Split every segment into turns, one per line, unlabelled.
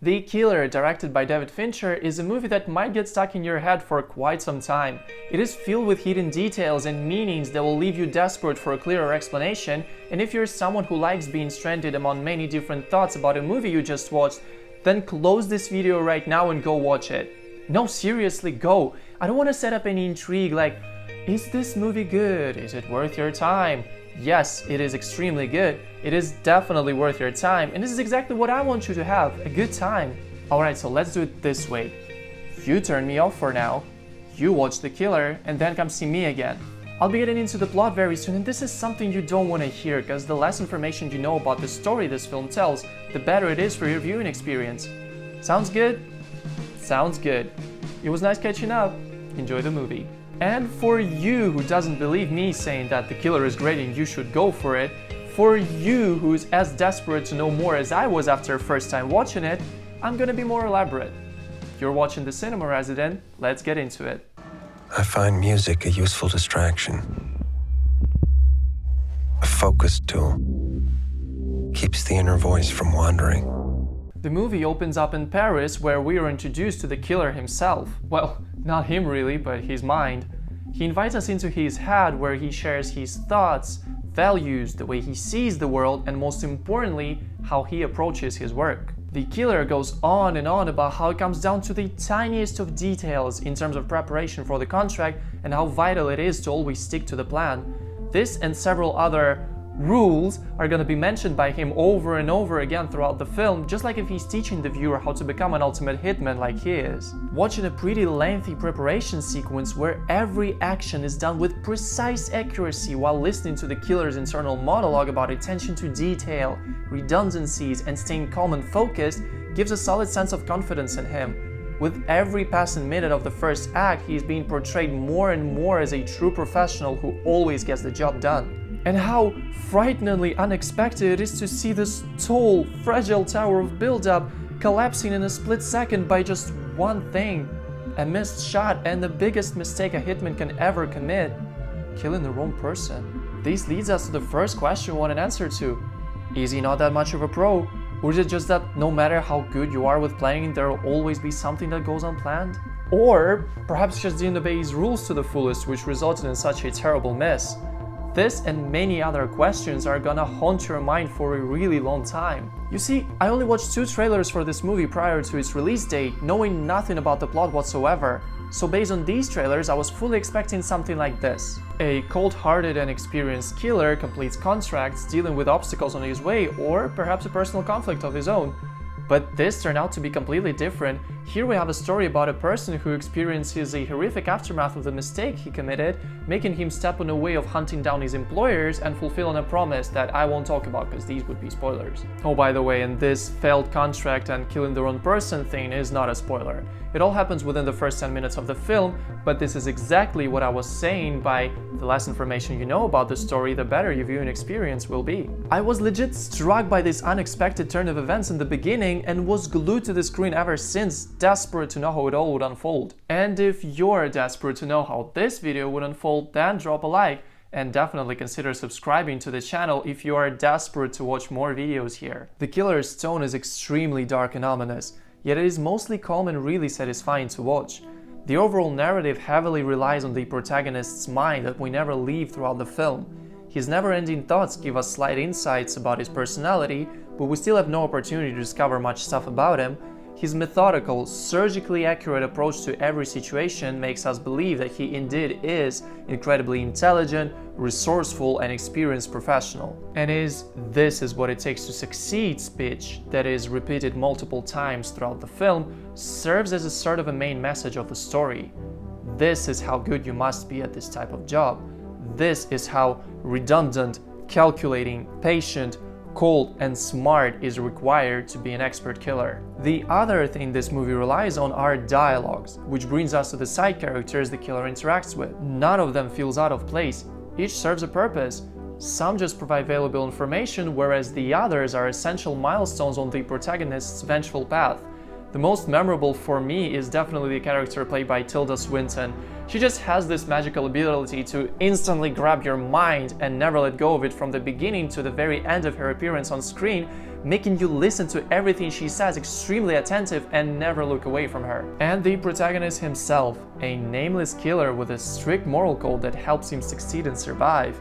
The Killer, directed by David Fincher, is a movie that might get stuck in your head for quite some time. It is filled with hidden details and meanings that will leave you desperate for a clearer explanation, and if you're someone who likes being stranded among many different thoughts about a movie you just watched, then close this video right now and go watch it. No, seriously, go! I don't want to set up any intrigue like, is this movie good? Is it worth your time? Yes, it is extremely good. It is definitely worth your time, and this is exactly what I want you to have, a good time. Alright, so let's do it this way. You turn me off for now, you watch The Killer, and then come see me again. I'll be getting into the plot very soon, and this is something you don't want to hear, because the less information you know about the story this film tells, the better it is for your viewing experience. Sounds good? Sounds good. It was nice catching up. Enjoy the movie. And for you who doesn't believe me saying that The Killer is great and you should go for it, for you who's as desperate to know more as I was after first time watching it, I'm gonna be more elaborate. You're watching The Cinema Resident, let's get into it.
I find music a useful distraction. A focus tool. Keeps the inner voice from wandering.
The movie opens up in Paris, where we are introduced to the killer himself. Well, not him really, but his mind. He invites us into his head, where he shares his thoughts, values, the way he sees the world, and most importantly, how he approaches his work. The killer goes on and on about how it comes down to the tiniest of details in terms of preparation for the contract and how vital it is to always stick to the plan. This and several other rules are going to be mentioned by him over and over again throughout the film, just like if he's teaching the viewer how to become an ultimate hitman like he is. Watching a pretty lengthy preparation sequence where every action is done with precise accuracy while listening to the killer's internal monologue about attention to detail, redundancies, and staying calm and focused gives a solid sense of confidence in him. With every passing minute of the first act, he is being portrayed more and more as a true professional who always gets the job done. And how frighteningly unexpected it is to see this tall, fragile tower of build-up collapsing in a split second by just one thing. A missed shot and the biggest mistake a hitman can ever commit, killing the wrong person. This leads us to the first question we want an answer to. Is he not that much of a pro? Or is it just that no matter how good you are with planning, there will always be something that goes unplanned? Or perhaps just didn't obey his rules to the fullest, which resulted in such a terrible mess. This and many other questions are gonna haunt your mind for a really long time. You see, I only watched 2 trailers for this movie prior to its release date, knowing nothing about the plot whatsoever. So based on these trailers, I was fully expecting something like this. A cold-hearted and experienced killer completes contracts, dealing with obstacles on his way, or perhaps a personal conflict of his own. But this turned out to be completely different. Here we have a story about a person who experiences a horrific aftermath of the mistake he committed, making him step on a way of hunting down his employers and fulfilling a promise that I won't talk about because these would be spoilers. Oh, by the way, and this failed contract and killing the wrong person thing is not a spoiler. It all happens within the first 10 minutes of the film, but this is exactly what I was saying by the less information you know about the story, the better your viewing experience will be. I was legit struck by this unexpected turn of events in the beginning and was glued to the screen ever since, desperate to know how it all would unfold. And if you're desperate to know how this video would unfold, then drop a like and definitely consider subscribing to the channel if you are desperate to watch more videos here. The Killer's tone is extremely dark and ominous, yet it is mostly calm and really satisfying to watch. The overall narrative heavily relies on the protagonist's mind that we never leave throughout the film. His never-ending thoughts give us slight insights about his personality, but we still have no opportunity to discover much stuff about him. His methodical, surgically accurate approach to every situation makes us believe that he indeed is incredibly intelligent, resourceful, and experienced professional. And this is what it takes to succeed speech that is repeated multiple times throughout the film serves as a sort of a main message of the story. This is how good you must be at this type of job. This is how redundant, calculating, patient, cold, and smart is required to be an expert killer. The other thing this movie relies on are dialogues, which brings us to the side characters the killer interacts with. None of them feels out of place. Each serves a purpose. Some just provide valuable information, whereas the others are essential milestones on the protagonist's vengeful path. The most memorable for me is definitely the character played by Tilda Swinton. She just has this magical ability to instantly grab your mind and never let go of it from the beginning to the very end of her appearance on screen, making you listen to everything she says, extremely attentive and never look away from her. And the protagonist himself, a nameless killer with a strict moral code that helps him succeed and survive.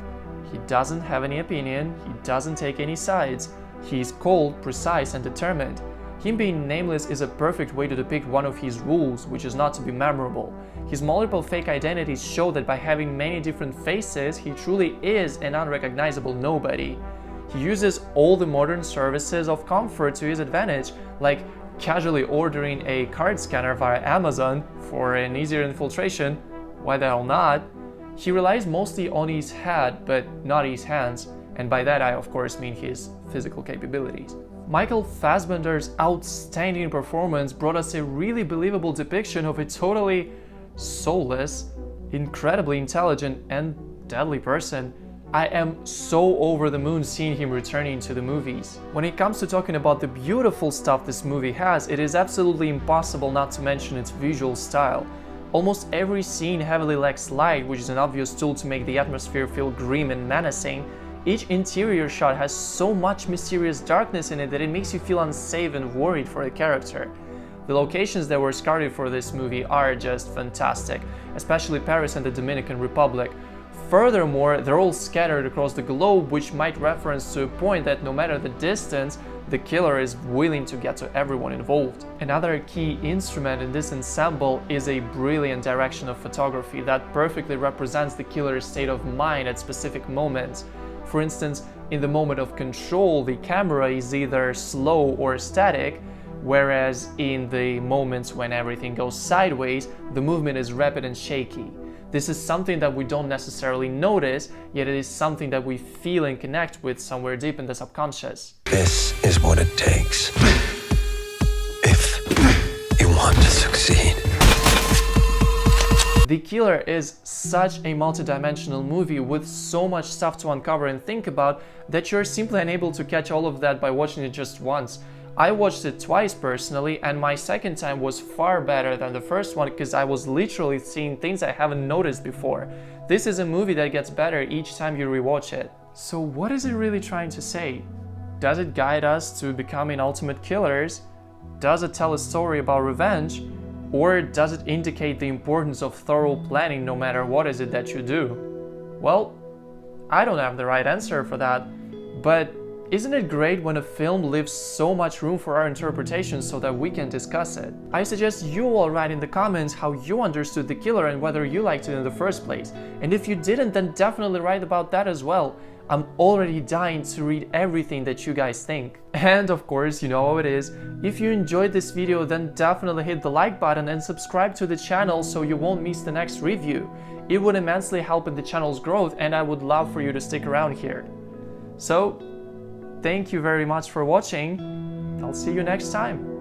He doesn't have any opinion, he doesn't take any sides, he's cold, precise and determined. Him being nameless is a perfect way to depict one of his rules, which is not to be memorable. His multiple fake identities show that by having many different faces, he truly is an unrecognizable nobody. He uses all the modern services of comfort to his advantage, like casually ordering a card scanner via Amazon for an easier infiltration. Why the hell not? He relies mostly on his head, but not his hands, and by that I of course mean his physical capabilities. Michael Fassbender's outstanding performance brought us a really believable depiction of a totally soulless, incredibly intelligent and deadly person. I am so over the moon seeing him returning to the movies. When it comes to talking about the beautiful stuff this movie has, it is absolutely impossible not to mention its visual style. Almost every scene heavily lacks light, which is an obvious tool to make the atmosphere feel grim and menacing. Each interior shot has so much mysterious darkness in it that it makes you feel unsafe and worried for the character. The locations that were scouted for this movie are just fantastic, especially Paris and the Dominican Republic. Furthermore, they're all scattered across the globe, which might reference to a point that no matter the distance, the killer is willing to get to everyone involved. Another key instrument in this ensemble is a brilliant direction of photography that perfectly represents the killer's state of mind at specific moments. For instance, in the moment of control, the camera is either slow or static, whereas in the moments when everything goes sideways, the movement is rapid and shaky. This is something that we don't necessarily notice, yet it is something that we feel and connect with somewhere deep in the subconscious.
This is what it takes if you want to succeed.
The Killer is such a multidimensional movie with so much stuff to uncover and think about that you're simply unable to catch all of that by watching it just once. I watched it twice personally, and my second time was far better than the first one because I was literally seeing things I haven't noticed before. This is a movie that gets better each time you rewatch it. So what is it really trying to say? Does it guide us to becoming ultimate killers? Does it tell a story about revenge? Or does it indicate the importance of thorough planning no matter what is it that you do? Well, I don't have the right answer for that, but isn't it great when a film leaves so much room for our interpretation so that we can discuss it? I suggest you all write in the comments how you understood The Killer and whether you liked it in the first place. And if you didn't, then definitely write about that as well. I'm already dying to read everything that you guys think. And of course, you know how it is. If you enjoyed this video, then definitely hit the like button and subscribe to the channel so you won't miss the next review. It would immensely help in the channel's growth, and I would love for you to stick around here. So, thank you very much for watching. I'll see you next time.